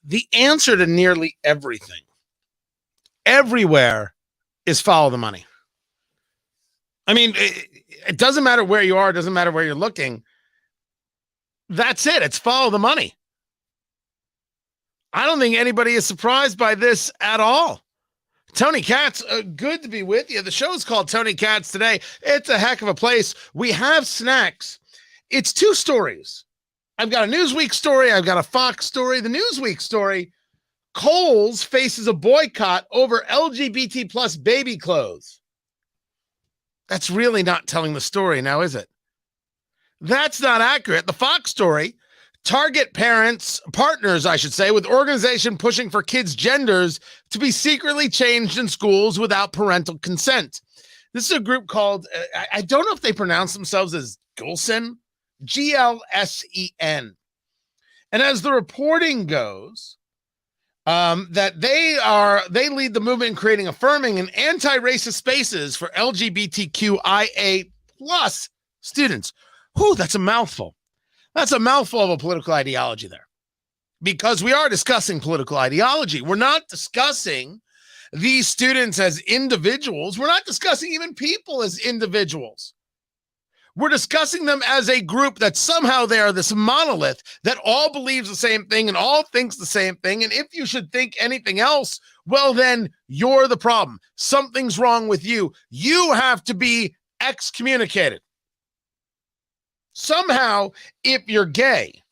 The answer to nearly everything, everywhere, is follow the money. I mean, it doesn't matter where you are. It doesn't matter where you're looking. That's it. It's follow the money. I don't think anybody is surprised by this at all. Tony Katz, good to be with you. The show is called Tony Katz Today. It's a heck of a place. We have snacks. It's two stories. I've got a Newsweek story. I've got a Fox story. The Newsweek story, Kohl's faces a boycott over LGBT plus baby clothes. That's really not telling the story now, is it? That's not accurate. The Fox story, Target partners, I should say, with organization pushing for kids' genders to be secretly changed in schools without parental consent. This is a group called, I don't know if they pronounce themselves as Glsen, Glsen. And as the reporting goes, that they lead the movement in creating affirming and anti-racist spaces for LGBTQIA plus students. Whew, that's a mouthful. That's a mouthful of a political ideology there, because we are discussing political ideology. We're not discussing these students as individuals. We're not discussing even people as individuals. We're discussing them as a group that somehow they are this monolith that all believes the same thing and all thinks the same thing. And if you should think anything else, well, then you're the problem. Something's wrong with you. You have to be excommunicated. Somehow, if you're gay,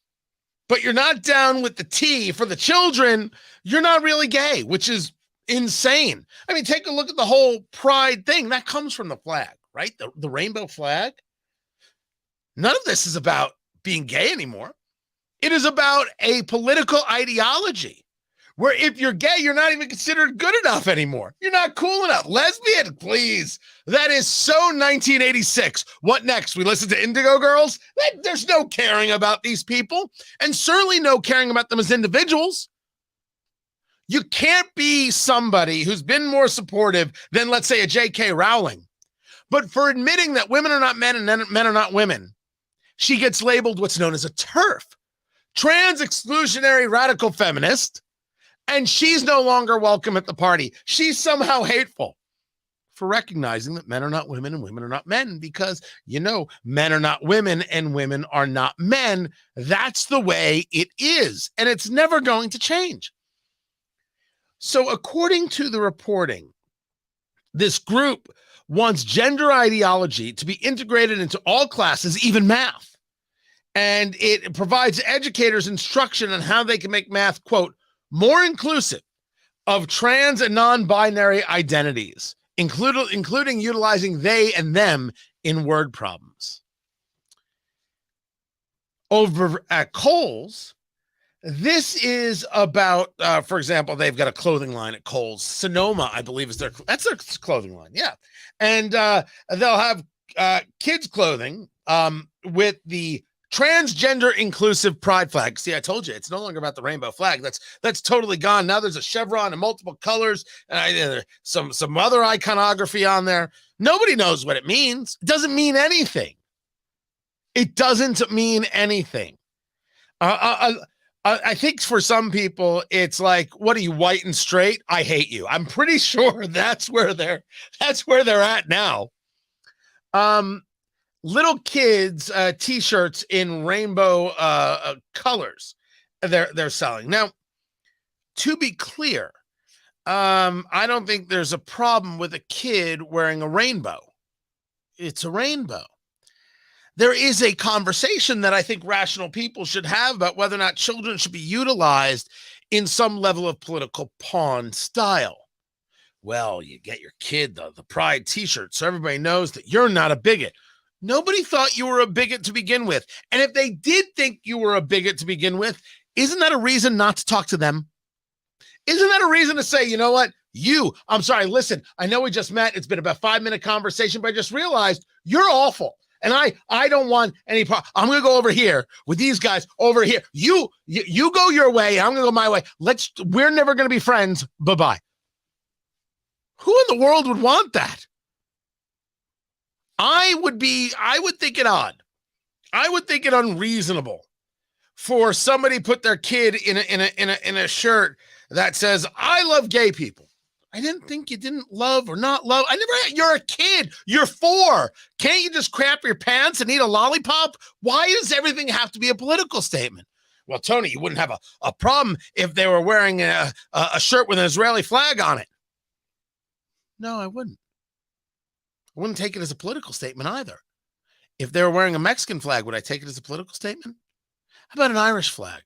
but you're not down with the T for the children, you're not really gay, which is insane. I mean, take a look at the whole pride thing. That comes from the flag, right? The rainbow flag. None of this is about being gay anymore. It is about a political ideology where if you're gay, you're not even considered good enough anymore. You're not cool enough. Lesbian, please. That is so 1986. What next? We listen to Indigo Girls? There's no caring about these people, and certainly no caring about them as individuals. You can't be somebody who's been more supportive than, let's say, a J.K. Rowling. But for admitting that women are not men and men are not women, she gets labeled what's known as a TERF, trans exclusionary radical feminist, and she's no longer welcome at the party. She's somehow hateful for recognizing that men are not women and women are not men, because, you know, men are not women and women are not men. That's the way it is, and it's never going to change. So according to the reporting, this group wants gender ideology to be integrated into all classes, even math. And it provides educators instruction on how they can make math, quote, more inclusive of trans and non-binary identities, including utilizing they and them in word problems. Over at Kohl's, this is about, for example, they've got a clothing line at Kohl's. Sonoma, I believe, is their clothing line. Yeah. And they'll have kids' clothing with the transgender inclusive pride flag. See, I told you, it's no longer about the rainbow flag. That's totally gone. Now there's a chevron in multiple colors, and some other iconography on there. Nobody knows what it means. It doesn't mean anything. It doesn't mean anything. I think for some people, it's like, what are you, white and straight? I hate you. I'm pretty sure that's where they're at now. Little kids t-shirts in rainbow colors they're selling. Now, to be clear, I don't think there's a problem with a kid wearing a rainbow. It's a rainbow. There is a conversation that I think rational people should have about whether or not children should be utilized in some level of political pawn style. Well, you get your kid the pride t-shirt so everybody knows that you're not a bigot. Nobody thought you were a bigot to begin with. And if they did think you were a bigot to begin with, isn't that a reason not to talk to them? Isn't that a reason to say, you know what? I'm sorry, listen, I know we just met. It's been about a 5-minute conversation, but I just realized you're awful. And I don't want any problem. I'm going to go over here with these guys over here. You go your way. I'm going to go my way. We're never going to be friends. Bye-bye. Who in the world would want that? I would think it odd. I would think it unreasonable for somebody put their kid in a shirt that says, "I love gay people." I didn't think you didn't love or not love. You're a kid. You're 4. Can't you just crap your pants and eat a lollipop? Why does everything have to be a political statement? Well, Tony, you wouldn't have a problem if they were wearing a shirt with an Israeli flag on it. No, I wouldn't. I wouldn't take it as a political statement either. If they were wearing a Mexican flag, would I take it as a political statement? How about an Irish flag?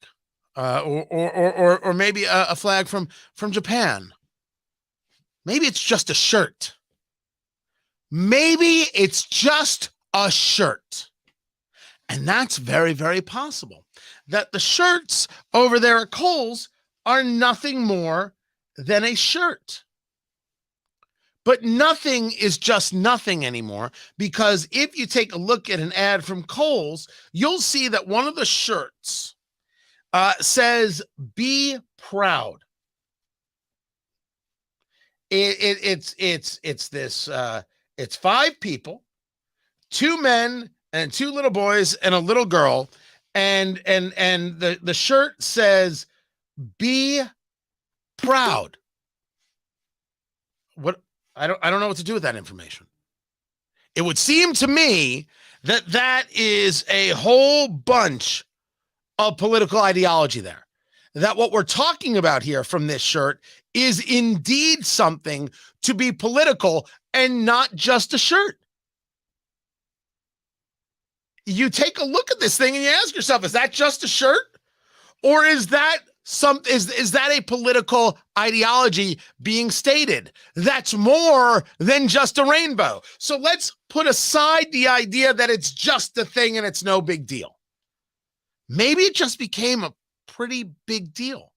Or maybe a flag from Japan? Maybe it's just a shirt. Maybe it's just a shirt. And that's very, very possible. That the shirts over there at Kohl's are nothing more than a shirt. But nothing is just nothing anymore, because if you take a look at an ad from Kohl's, you'll see that one of the shirts says, "Be proud." It's 5 people, 2 men and 2 little boys and a little girl, and the shirt says, "Be proud." What? I don't know what to do with that information. It would seem to me that is a whole bunch of political ideology there. That what we're talking about here from this shirt is indeed something to be political and not just a shirt. You take a look at this thing and you ask yourself, is that just a shirt? Or is that is that a political ideology being stated? That's more than just a rainbow. So let's put aside the idea that it's just a thing and it's no big deal. Maybe it just became a pretty big deal.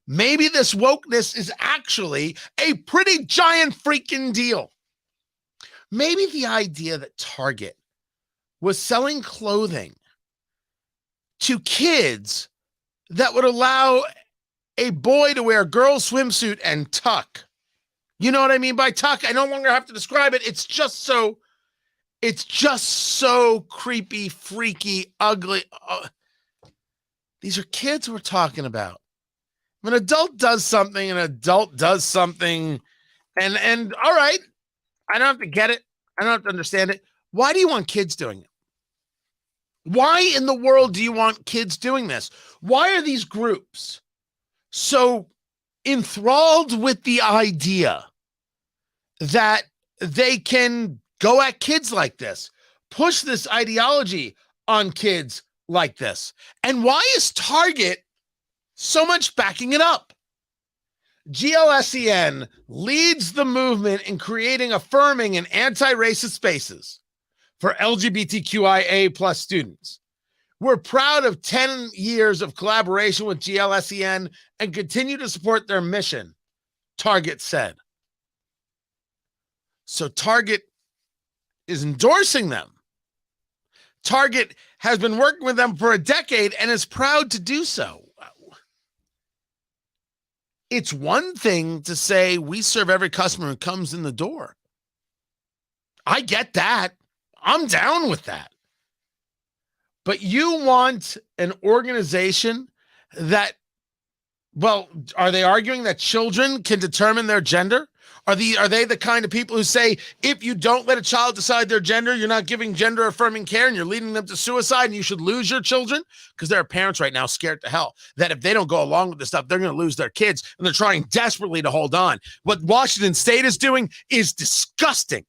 Maybe this wokeness is actually a pretty giant freaking deal. Maybe the idea that Target was selling clothing to kids that would allow a boy to wear a girl's swimsuit and tuck. You know what I mean by tuck? I no longer have to describe it. It's just so creepy, freaky, ugly. These are kids we're talking about. When an adult does something, and all right, I don't have to get it. I don't have to understand it. Why do you want kids doing it? Why in the world do you want kids doing this? Why are these groups so enthralled with the idea that they can go at kids like this, push this ideology on kids like this? And why is Target so much backing it up? GLSEN leads the movement in creating affirming and anti-racist spaces for LGBTQIA plus students. We're proud of 10 years of collaboration with GLSEN and continue to support their mission, Target said. So Target is endorsing them. Target has been working with them for a decade and is proud to do so. It's one thing to say we serve every customer who comes in the door. I get that. I'm down with that. But you want an organization that, well, are they arguing that children can determine their gender? Are they the kind of people who say, if you don't let a child decide their gender, you're not giving gender affirming care and you're leading them to suicide and you should lose your children? Because there are parents right now scared to hell that if they don't go along with this stuff, they're going to lose their kids, and they're trying desperately to hold on. What Washington State is doing is disgusting.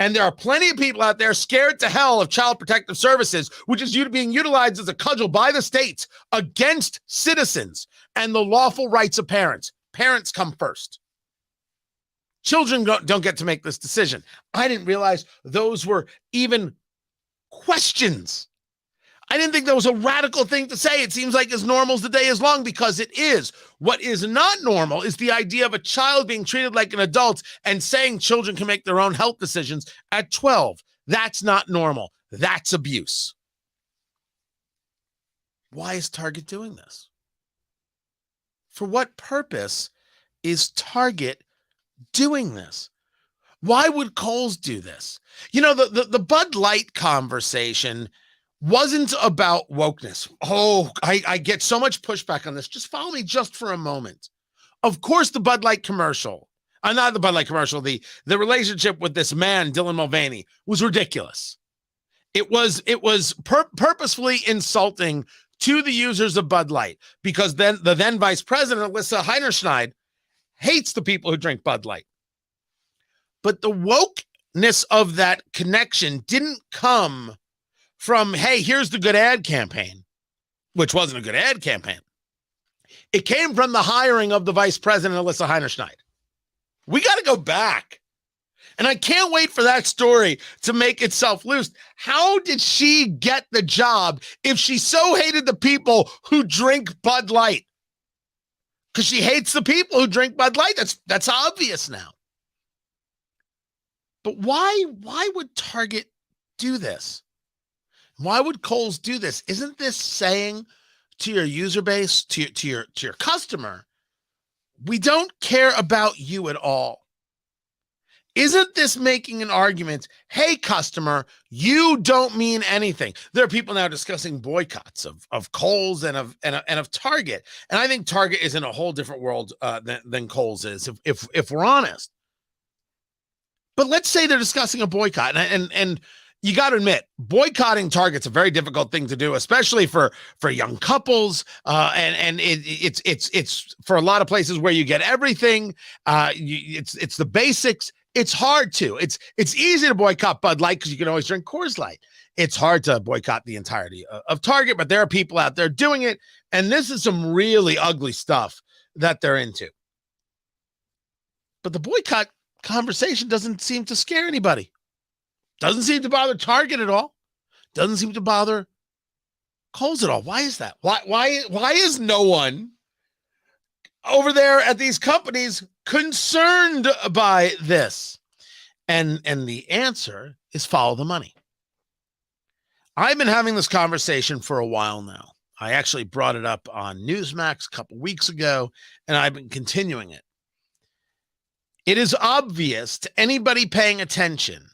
And there are plenty of people out there scared to hell of Child Protective Services, which is being utilized as a cudgel by the states against citizens and the lawful rights of parents. Parents come first. Children don't get to make this decision. I didn't realize those were even questions. I didn't think that was a radical thing to say. It seems like as normal as the day is long, because it is. What is not normal is the idea of a child being treated like an adult and saying children can make their own health decisions at 12. That's not normal. That's abuse. Why is Target doing this? For what purpose is Target doing this? Why would Kohl's do this? You know, the Bud Light conversation wasn't about wokeness. Oh, I get so much pushback on this. Just follow me just for a moment. Of course, the Bud Light commercial, not the Bud Light commercial, the relationship with this man, Dylan Mulvaney, was ridiculous. It was purposefully insulting to the users of Bud Light, because then the then vice president, Alyssa Heinerscheid, hates the people who drink Bud Light. But the wokeness of that connection didn't come from, hey, here's the good ad campaign, which wasn't a good ad campaign. It came from the hiring of the vice president, Alyssa Heinerscheid. We got to go back. And I can't wait for that story to make itself loose. How did she get the job if she so hated the people who drink Bud Light? Because she hates the people who drink Bud Light. That's obvious now. But why would Target do this? Why would Kohl's do this? Isn't this saying to your user base, to your customer, we don't care about you at all? Isn't this making an argument? Hey, customer, you don't mean anything. There are people now discussing boycotts of Kohl's and of Target, and I think Target is in a whole different world than Kohl's is, if we're honest. But let's say they're discussing a boycott, and you got to admit, boycotting Target's a very difficult thing to do, especially for young couples, and it's for a lot of places where you get everything. It's the basics. It's hard to. It's easy to boycott Bud Light because you can always drink Coors Light. It's hard to boycott the entirety of Target, but there are people out there doing it, and this is some really ugly stuff that they're into. But the boycott conversation doesn't seem to scare anybody. Doesn't seem to bother Target at all. Doesn't seem to bother Kohl's at all. Why is that? Why is no one over there at these companies concerned by this? And the answer is follow the money. I've been having this conversation for a while now. I actually brought it up on Newsmax a couple weeks ago, and I've been continuing it. It is obvious to anybody paying attention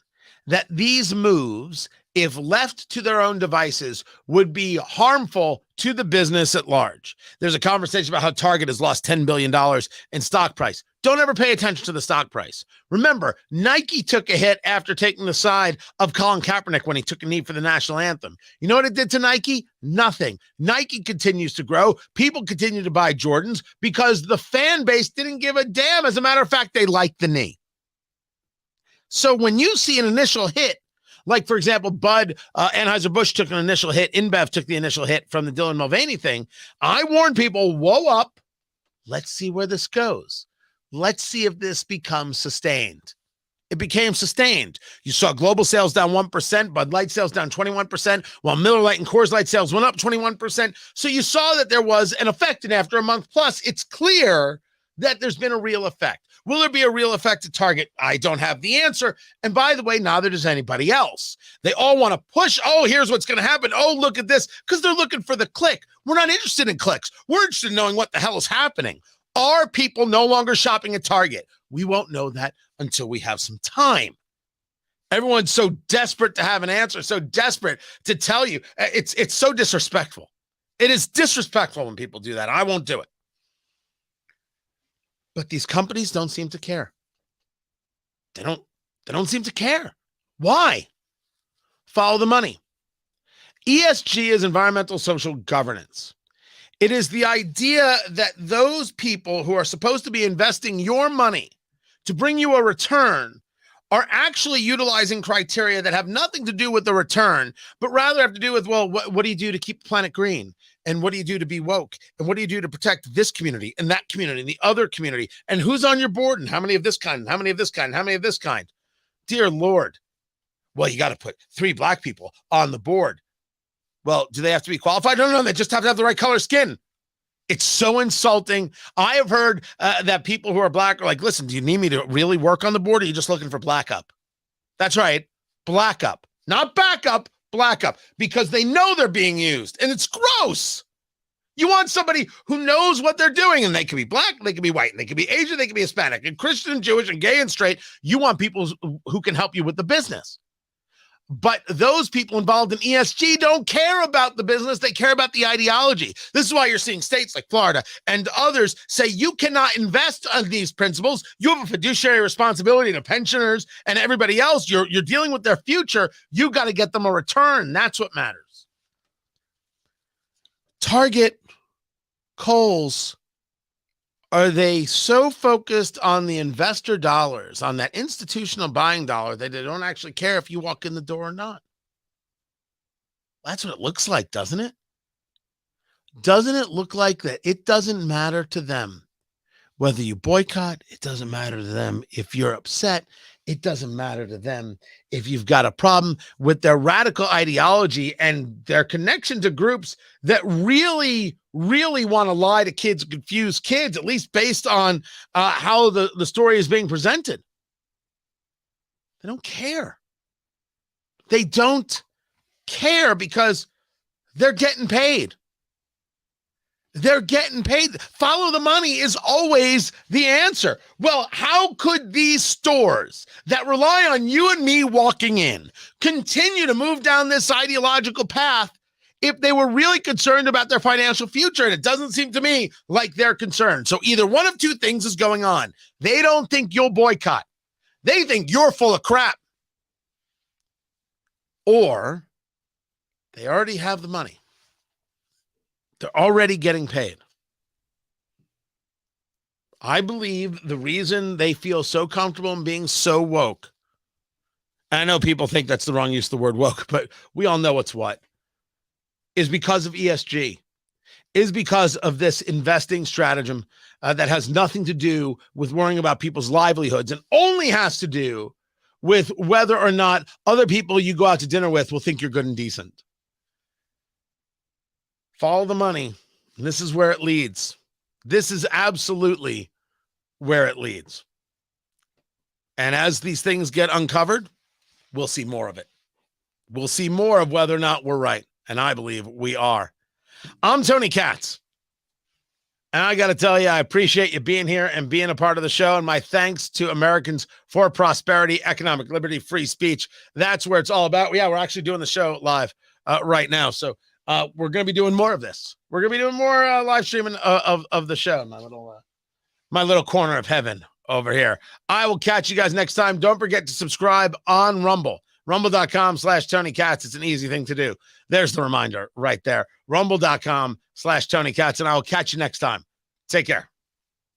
that these moves, if left to their own devices, would be harmful to the business at large. There's a conversation about how Target has lost $10 billion in stock price. Don't ever pay attention to the stock price. Remember, Nike took a hit after taking the side of Colin Kaepernick when he took a knee for the national anthem. You know what it did to Nike? Nothing. Nike continues to grow. People continue to buy Jordans because the fan base didn't give a damn. As a matter of fact, they liked the knee. So when you see an initial hit, like, for example, Bud, Anheuser-Busch took an initial hit, InBev took the initial hit from the Dylan Mulvaney thing, I warn people, whoa up, let's see where this goes. Let's see if this becomes sustained. It became sustained. You saw global sales down 1%, Bud Light sales down 21%, while Miller Lite and Coors Light sales went up 21%. So you saw that there was an effect, and after a month plus, it's clear that there's been a real effect. Will there be a real effect at Target? I don't have the answer. And by the way, neither does anybody else. They all want to push, oh, here's what's going to happen. Oh, look at this, because they're looking for the click. We're not interested in clicks. We're interested in knowing what the hell is happening. Are people no longer shopping at Target? We won't know that until we have some time. Everyone's so desperate to have an answer, so desperate to tell you. It's so disrespectful. It is disrespectful when people do that. I won't do it. But these companies don't seem to care. They don't seem to care. Why? Follow the money. ESG is environmental social governance. It is the idea that those people who are supposed to be investing your money to bring you a return are actually utilizing criteria that have nothing to do with the return, but rather have to do with, well, what do you do to keep the planet green? And what do you do to be woke? And what do you do to protect this community and that community and the other community? And who's on your board? And how many of this kind? And how many of this kind? And how many of this kind? Dear Lord. Well, you got to put 3 black people on the board. Well, do they have to be qualified? No, they just have to have the right color skin. It's so insulting. I have heard that people who are black are like, listen, do you need me to really work on the board? Or are you just looking for black up? That's right. Black up, not backup. Black up, because they know they're being used, and it's gross. You want somebody who knows what they're doing, and they can be black, they can be white, and they can be Asian, they can be Hispanic, and Christian, and Jewish, and gay, and straight. You want people who can help you with the business. But those people involved in ESG don't care about the business. They care about the ideology. This is why you're seeing states like Florida and others say you cannot invest on these principles. You have a fiduciary responsibility to pensioners and everybody else. You're dealing with their future. You got to get them a return. That's what matters. Target, Kohl's, are they so focused on the investor dollars, on that institutional buying dollar, that they don't actually care if you walk in the door or not? That's what it looks like, doesn't it? Doesn't it look like that it doesn't matter to them whether you boycott? It doesn't matter to them if you're upset. It doesn't matter to them if you've got a problem with their radical ideology and their connection to groups that really want to lie to kids, confuse kids, at least based on how the story is being presented. They don't care. They don't care because they're getting paid. They're getting paid. Follow the money is always the answer. Well, how could these stores that rely on you and me walking in continue to move down this ideological path if they were really concerned about their financial future? And it doesn't seem to me like they're concerned. So either one of two things is going on. They don't think you'll boycott. They think you're full of crap. Or they already have the money. They're already getting paid. I believe the reason they feel so comfortable in being so woke, and I know people think that's the wrong use of the word woke, but we all know what's what, is because of ESG, is because of this investing stratagem that has nothing to do with worrying about people's livelihoods and only has to do with whether or not other people you go out to dinner with will think you're good and decent. Follow the money. This is where it leads. This is absolutely where it leads. And as these things get uncovered, we'll see more of it. We'll see more of whether or not we're right. And I believe we are. I'm Tony Katz. And I got to tell you, I appreciate you being here and being a part of the show. And my thanks to Americans for Prosperity, Economic Liberty, Free Speech. That's where it's all about. Yeah, we're actually doing the show live right now. So we're going to be doing more of this. We're going to be doing more live streaming of the show. My little corner of heaven over here. I will catch you guys next time. Don't forget to subscribe on Rumble. Rumble.com/Tony Katz. It's an easy thing to do. There's the reminder right there. Rumble.com/Tony Katz. And I will catch you next time. Take care.